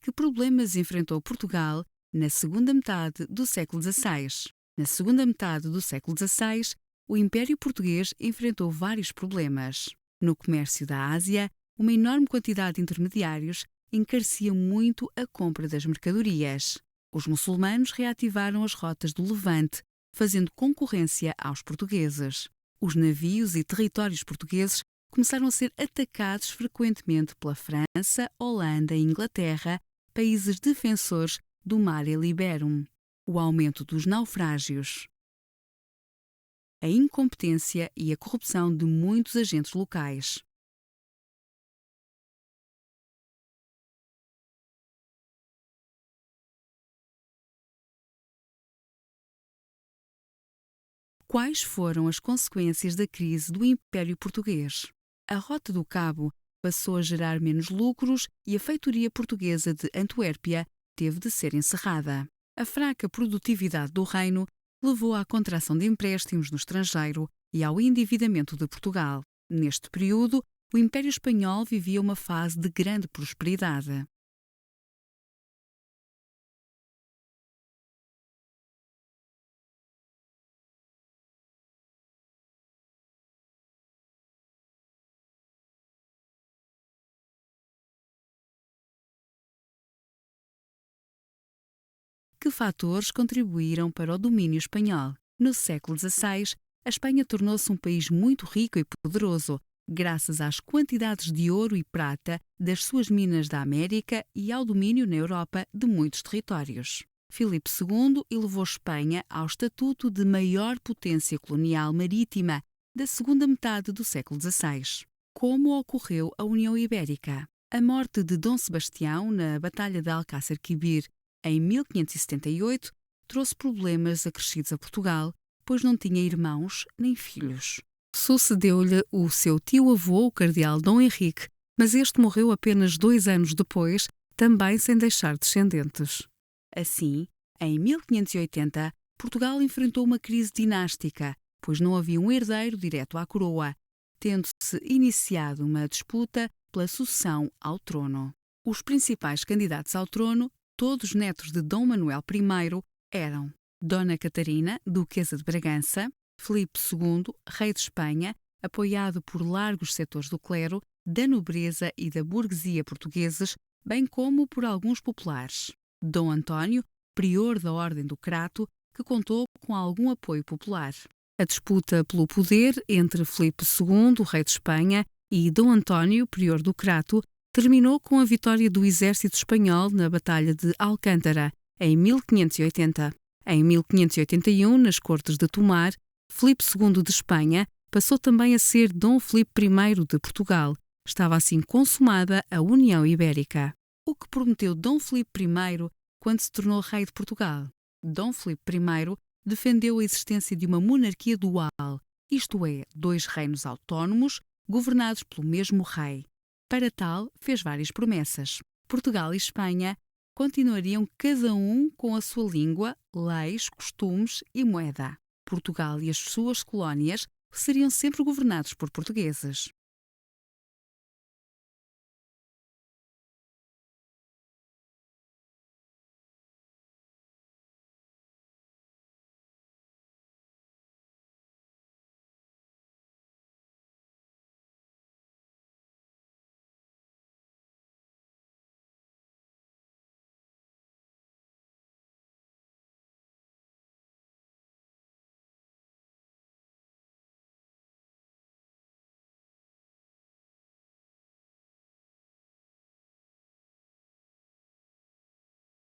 Que problemas enfrentou Portugal na segunda metade do século XVI? Na segunda metade do século XVI, o Império Português enfrentou vários problemas. No comércio da Ásia, uma enorme quantidade de intermediários encarecia muito a compra das mercadorias. Os muçulmanos reativaram as rotas do Levante, fazendo concorrência aos portugueses. Os navios e territórios portugueses começaram a ser atacados frequentemente pela França, Holanda e Inglaterra, países defensores do Mare Liberum. O aumento dos naufrágios, a incompetência e a corrupção de muitos agentes locais. Quais foram as consequências da crise do Império Português? A Rota do Cabo passou a gerar menos lucros e a feitoria portuguesa de Antuérpia teve de ser encerrada. A fraca produtividade do reino levou à contração de empréstimos no estrangeiro e ao endividamento de Portugal. Neste período, o Império Espanhol vivia uma fase de grande prosperidade. Que fatores contribuíram para o domínio espanhol? No século XVI, a Espanha tornou-se um país muito rico e poderoso, graças às quantidades de ouro e prata das suas minas da América e ao domínio na Europa de muitos territórios. Filipe II elevou Espanha ao estatuto de maior potência colonial marítima da segunda metade do século XVI. Como ocorreu a União Ibérica? A morte de Dom Sebastião na Batalha de Alcácer Quibir em 1578, trouxe problemas acrescidos a Portugal, pois não tinha irmãos nem filhos. Sucedeu-lhe o seu tio-avô, o cardeal Dom Henrique, mas este morreu apenas 2 anos depois, também sem deixar descendentes. Assim, em 1580, Portugal enfrentou uma crise dinástica, pois não havia um herdeiro direto à coroa, tendo-se iniciado uma disputa pela sucessão ao trono. Os principais candidatos ao trono, todos netos de Dom Manuel I, eram Dona Catarina, duquesa de Bragança, Filipe II, rei de Espanha, apoiado por largos setores do clero, da nobreza e da burguesia portugueses, bem como por alguns populares. Dom António, prior da Ordem do Crato, que contou com algum apoio popular. A disputa pelo poder entre Filipe II, rei de Espanha, e Dom António, prior do Crato, terminou com a vitória do exército espanhol na Batalha de Alcântara, em 1580. Em 1581, nas Cortes de Tomar, Filipe II de Espanha passou também a ser Dom Filipe I de Portugal. Estava assim consumada a União Ibérica. O que prometeu Dom Filipe I quando se tornou rei de Portugal? Dom Filipe I defendeu a existência de uma monarquia dual, isto é, 2 reinos autónomos, governados pelo mesmo rei. Para tal, fez várias promessas. Portugal e Espanha continuariam cada um com a sua língua, leis, costumes e moeda. Portugal e as suas colónias seriam sempre governados por portugueses.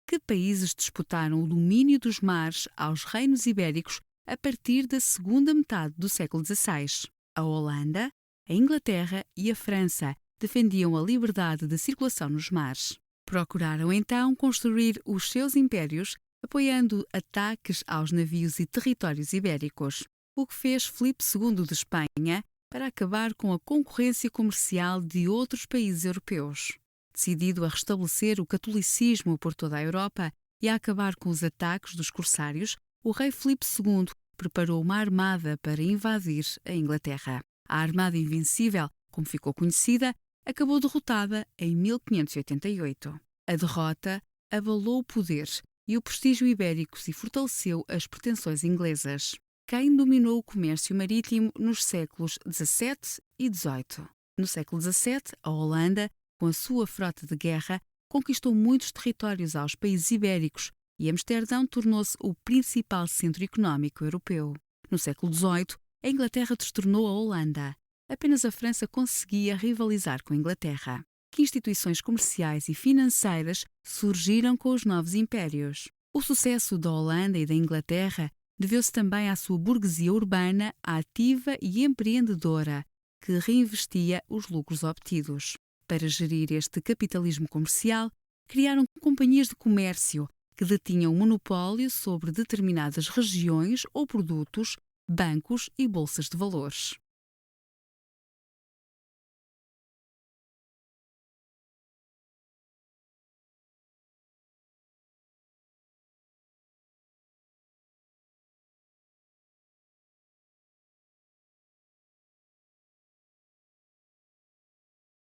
Que países disputaram o domínio dos mares aos reinos ibéricos a partir da segunda metade do século XVI? A Holanda, a Inglaterra e a França defendiam a liberdade de circulação nos mares. Procuraram então construir os seus impérios, apoiando ataques aos navios e territórios ibéricos, o que fez Filipe II de Espanha para acabar com a concorrência comercial de outros países europeus. Decidido a restabelecer o catolicismo por toda a Europa e a acabar com os ataques dos corsários, o rei Filipe II preparou uma armada para invadir a Inglaterra. A Armada Invencível, como ficou conhecida, acabou derrotada em 1588. A derrota abalou o poder e o prestígio ibérico e fortaleceu as pretensões inglesas. Quem dominou o comércio marítimo nos séculos XVII e XVIII? No século XVII, a Holanda, com a sua frota de guerra, conquistou muitos territórios aos países ibéricos e Amsterdão tornou-se o principal centro económico europeu. No século XVIII, a Inglaterra destornou a Holanda. Apenas a França conseguia rivalizar com a Inglaterra. Que instituições comerciais e financeiras surgiram com os novos impérios? O sucesso da Holanda e da Inglaterra deveu-se também à sua burguesia urbana, ativa e empreendedora, que reinvestia os lucros obtidos. Para gerir este capitalismo comercial, criaram companhias de comércio que detinham monopólio sobre determinadas regiões ou produtos, bancos e bolsas de valores.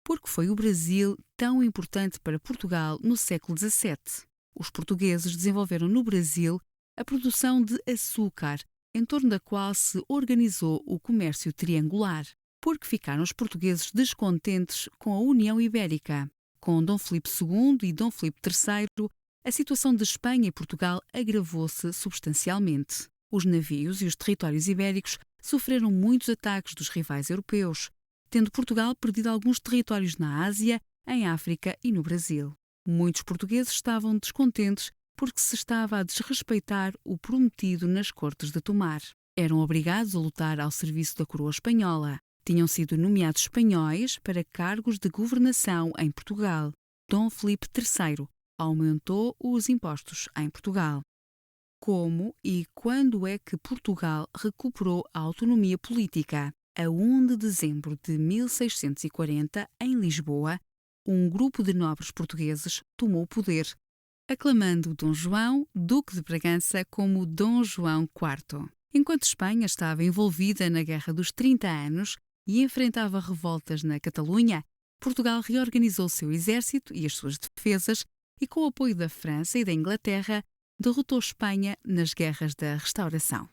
Por que foi o Brasil tão importante para Portugal no século XVII? Os portugueses desenvolveram no Brasil a produção de açúcar, em torno da qual se organizou o comércio triangular. Porque ficaram os portugueses descontentes com a União Ibérica. Com Dom Filipe II e Dom Filipe III, a situação de Espanha e Portugal agravou-se substancialmente. Os navios e os territórios ibéricos sofreram muitos ataques dos rivais europeus, tendo Portugal perdido alguns territórios na Ásia, em África e no Brasil. Muitos portugueses estavam descontentes porque se estava a desrespeitar o prometido nas Cortes de Tomar. Eram obrigados a lutar ao serviço da coroa espanhola. Tinham sido nomeados espanhóis para cargos de governação em Portugal. Dom Filipe III aumentou os impostos em Portugal. Como e quando é que Portugal recuperou a autonomia política? A 1 de dezembro de 1640, em Lisboa, um grupo de nobres portugueses tomou o poder, aclamando Dom João, Duque de Bragança, como Dom João IV. Enquanto Espanha estava envolvida na Guerra dos 30 Anos e enfrentava revoltas na Catalunha, Portugal reorganizou seu exército e as suas defesas e, com o apoio da França e da Inglaterra, derrotou Espanha nas guerras da Restauração.